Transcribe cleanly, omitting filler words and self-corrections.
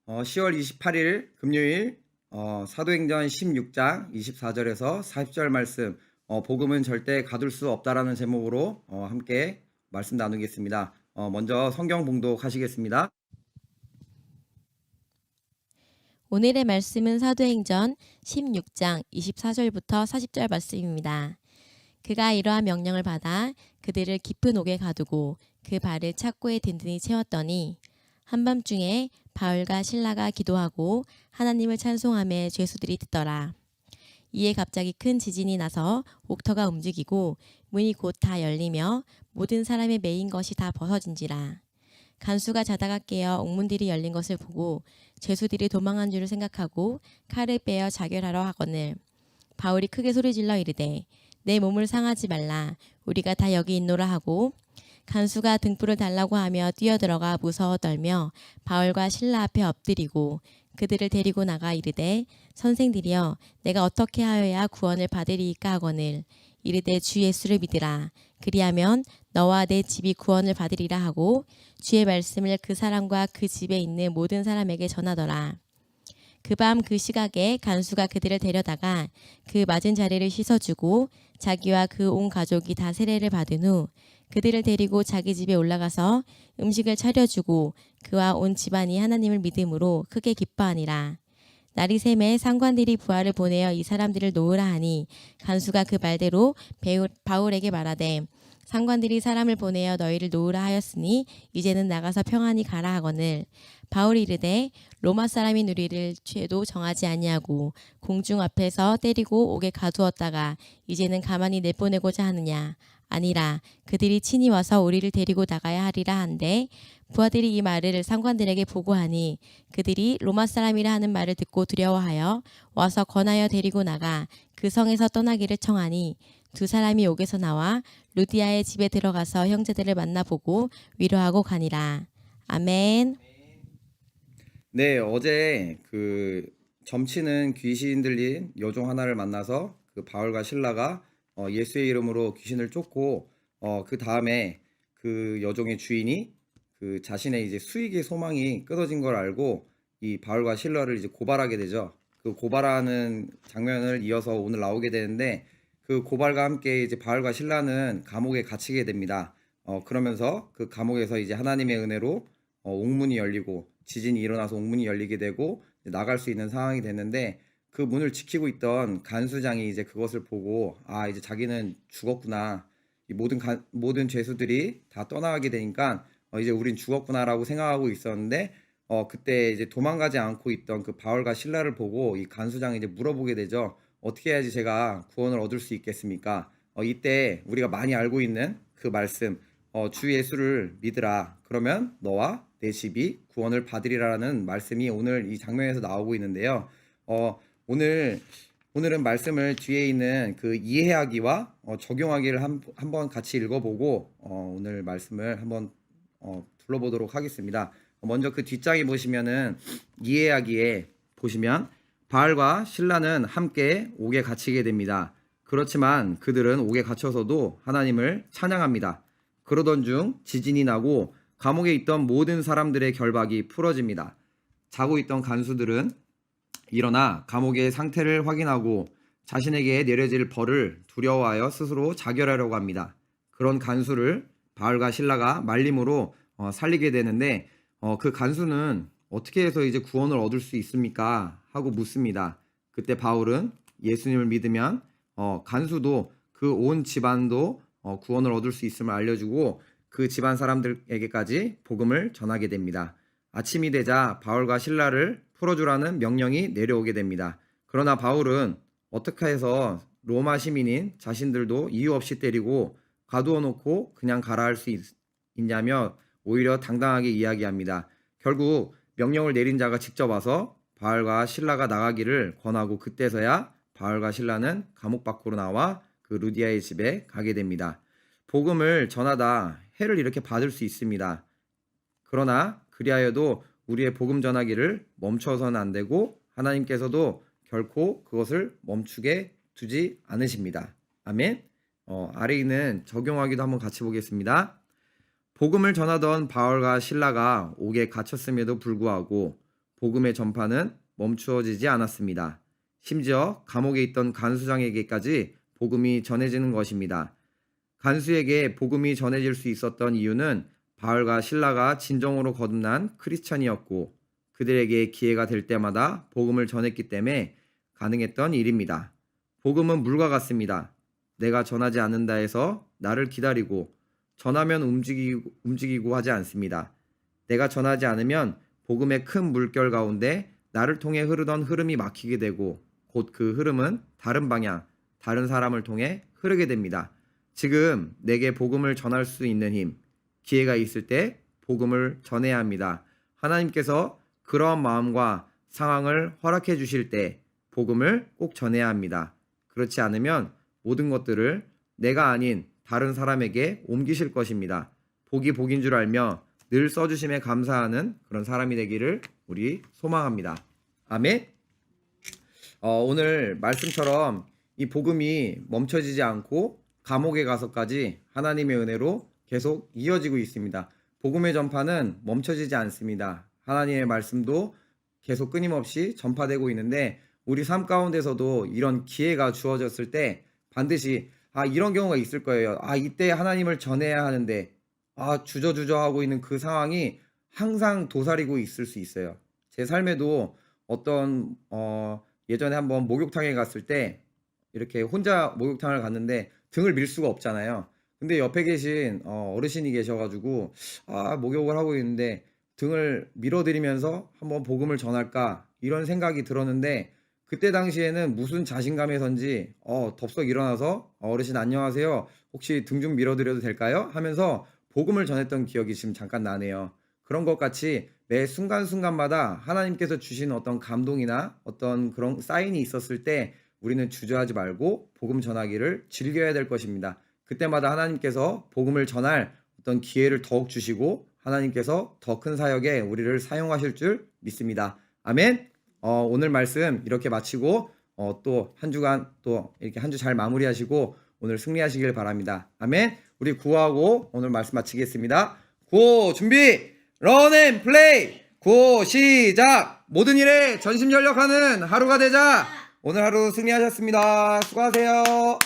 10월 28일 금요일 사도행전 16장 24절에서 40절 말씀 복음은 절대 가둘 수 없다라는 제목으로 함께 말씀 나누겠습니다. 먼저 성경 봉독하시겠습니다. 오늘의 말씀은 사도행전 16장 24절부터 40절 말씀입니다. 그가 이러한 명령을 받아 그들을 깊은 옥에 가두고 그 발을 착고에 든든히 채웠더니 한밤중에 바울과 실라가 기도하고 하나님을 찬송하며 죄수들이 듣더라. 이에 갑자기 큰 지진이 나서 옥터가 움직이고 문이 곧 다 열리며 모든 사람의 매인 것이 다 벗어진지라. 간수가 자다가 깨어 옥문들이 열린 것을 보고 죄수들이 도망한 줄을 생각하고 칼을 빼어 자결하러 하거늘 바울이 크게 소리질러 이르되 내 몸을 상하지 말라 우리가 다 여기 있노라 하고 간수가 등불을 달라고 하며 뛰어들어가 무서워 떨며 바울과 실라 앞에 엎드리고 그들을 데리고 나가 이르되 선생들이여 내가 어떻게 하여야 구원을 받으리이까 하거늘 이르되 주 예수를 믿으라 그리하면 너와 내 집이 구원을 받으리라 하고 주의 말씀을 그 사람과 그 집에 있는 모든 사람에게 전하더라. 그 밤 그 시각에 간수가 그들을 데려다가 그 맞은 자리를 씻어주고 자기와 그 온 가족이 다 세례를 받은 후 그들을 데리고 자기 집에 올라가서 음식을 차려주고 그와 온 집안이 하나님을 믿음으로 크게 기뻐하니라. 날이 새매 상관들이 부하를 보내어 이 사람들을 놓으라 하니 간수가 그 말대로 바울에게 말하되 상관들이 사람을 보내어 너희를 놓으라 하였으니 이제는 나가서 평안히 가라 하거늘 바울이 이르되 로마 사람이 누리를 죄도 정하지 아니하고 공중 앞에서 때리고 옥에 가두었다가 이제는 가만히 내보내고자 하느냐 아니라 그들이 친히 와서 우리를 데리고 나가야 하리라 한데 부하들이 이 말을 상관들에게 보고하니 그들이 로마 사람이라 하는 말을 듣고 두려워하여 와서 권하여 데리고 나가 그 성에서 떠나기를 청하니 두 사람이 옥에서 나와 루디아의 집에 들어가서 형제들을 만나보고 위로하고 가니라. 아멘. 네, 어제 그 점치는 귀신 들린 여종 하나를 만나서 그 바울과 실라가 예수의 이름으로 귀신을 쫓고 그 다음에 그 여종의 주인이 그 자신의 이제 수익의 소망이 끊어진 걸 알고 이 바울과 실라를 이제 고발하게 되죠. 그 고발하는 장면을 이어서 오늘 나오게 되는데 그 고발과 함께 이제 바울과 실라는 감옥에 갇히게 됩니다. 그러면서 그 감옥에서 이제 하나님의 은혜로 옥문이 열리고 지진이 일어나서 옥문이 열리게 되고 나갈 수 있는 상황이 됐는데 그 문을 지키고 있던 간수장이 이제 그것을 보고 이제 자기는 죽었구나. 이 모든 죄수들이 다 떠나가게 되니까 이제 우린 죽었구나라고 생각하고 있었는데 그때 이제 도망가지 않고 있던 그 바울과 실라를 보고 이 간수장이 이제 물어보게 되죠. 어떻게 해야지 제가 구원을 얻을 수 있겠습니까? 이때 우리가 많이 알고 있는 그 말씀, 주 예수를 믿으라. 그러면 너와 내 집이 구원을 받으리라는 말씀이 오늘 이 장면에서 나오고 있는데요. 오늘은 말씀을 뒤에 있는 그 이해하기와 적용하기를 한번 같이 읽어보고 오늘 말씀을 한번 둘러보도록 하겠습니다. 먼저 그 뒷장에 보시면은 이해하기에 보시면 바울과 실라는 함께 옥에 갇히게 됩니다. 그렇지만 그들은 옥에 갇혀서도 하나님을 찬양합니다. 그러던 중 지진이 나고 감옥에 있던 모든 사람들의 결박이 풀어집니다. 자고 있던 간수들은 일어나 감옥의 상태를 확인하고 자신에게 내려질 벌을 두려워하여 스스로 자결하려고 합니다. 그런 간수를 바울과 실라가 말림으로 살리게 되는데 그 간수는 어떻게 해서 이제 구원을 얻을 수 있습니까? 하고 묻습니다. 그때 바울은 예수님을 믿으면 간수도 그 온 집안도 구원을 얻을 수 있음을 알려주고 그 집안 사람들에게까지 복음을 전하게 됩니다. 아침이 되자 바울과 실라를 풀어주라는 명령이 내려오게 됩니다. 그러나 바울은 어떻게 해서 로마 시민인 자신들도 이유 없이 때리고 가두어 놓고 그냥 가라 할 수 있냐며 오히려 당당하게 이야기합니다. 결국 명령을 내린 자가 직접 와서 바울과 실라가 나가기를 권하고 그때서야 바울과 실라는 감옥 밖으로 나와 그 루디아의 집에 가게 됩니다. 복음을 전하다 해를 이렇게 받을 수 있습니다. 그러나 그리하여도 우리의 복음 전하기를 멈춰서는 안 되고 하나님께서도 결코 그것을 멈추게 두지 않으십니다. 아멘. 아래 있는 적용하기도 한번 같이 보겠습니다. 복음을 전하던 바울과 실라가 옥에 갇혔음에도 불구하고 복음의 전파는 멈추어지지 않았습니다. 심지어 감옥에 있던 간수장에게까지 복음이 전해지는 것입니다. 간수에게 복음이 전해질 수 있었던 이유는 바울과 실라가 진정으로 거듭난 크리스찬이었고 그들에게 기회가 될 때마다 복음을 전했기 때문에 가능했던 일입니다. 복음은 물과 같습니다. 내가 전하지 않는다 해서 나를 기다리고 전하면 움직이고 하지 않습니다. 내가 전하지 않으면 복음의 큰 물결 가운데 나를 통해 흐르던 흐름이 막히게 되고 곧 그 흐름은 다른 방향, 다른 사람을 통해 흐르게 됩니다. 지금 내게 복음을 전할 수 있는 힘, 기회가 있을 때 복음을 전해야 합니다. 하나님께서 그러한 마음과 상황을 허락해 주실 때 복음을 꼭 전해야 합니다. 그렇지 않으면 모든 것들을 내가 아닌 다른 사람에게 옮기실 것입니다. 복이 복인 줄 알며 늘 써주심에 감사하는 그런 사람이 되기를 우리 소망합니다. 아멘. 오늘 말씀처럼 이 복음이 멈춰지지 않고 감옥에 가서까지 하나님의 은혜로 계속 이어지고 있습니다. 복음의 전파는 멈춰지지 않습니다. 하나님의 말씀도 계속 끊임없이 전파되고 있는데 우리 삶 가운데서도 이런 기회가 주어졌을 때 반드시 이런 경우가 있을 거예요. 이때 하나님을 전해야 하는데 주저하고 있는 그 상황이 항상 도사리고 있을 수 있어요. 제 삶에도 어떤 예전에 한번 목욕탕에 갔을 때 이렇게 혼자 목욕탕을 갔는데 등을 밀 수가 없잖아요. 근데 옆에 계신 어르신이 계셔가지고 목욕을 하고 있는데 등을 밀어드리면서 한번 복음을 전할까 이런 생각이 들었는데 그때 당시에는 무슨 자신감에선지 덥석 일어나서 어르신 안녕하세요. 혹시 등 좀 밀어드려도 될까요? 하면서 복음을 전했던 기억이 지금 잠깐 나네요. 그런 것 같이 매 순간순간마다 하나님께서 주신 어떤 감동이나 어떤 그런 사인이 있었을 때 우리는 주저하지 말고 복음 전하기를 즐겨야 될 것입니다. 그때마다 하나님께서 복음을 전할 어떤 기회를 더욱 주시고 하나님께서 더 큰 사역에 우리를 사용하실 줄 믿습니다. 아멘. 오늘 말씀 이렇게 마치고 또 한 주간 또 이렇게 한 주 잘 마무리하시고 오늘 승리하시길 바랍니다. 아멘. 우리 구호하고 오늘 말씀 마치겠습니다. 구호 준비 런앤플레이. 구호 시작. 모든 일에 전심전력하는 하루가 되자. 오늘 하루 승리하셨습니다. 수고하세요.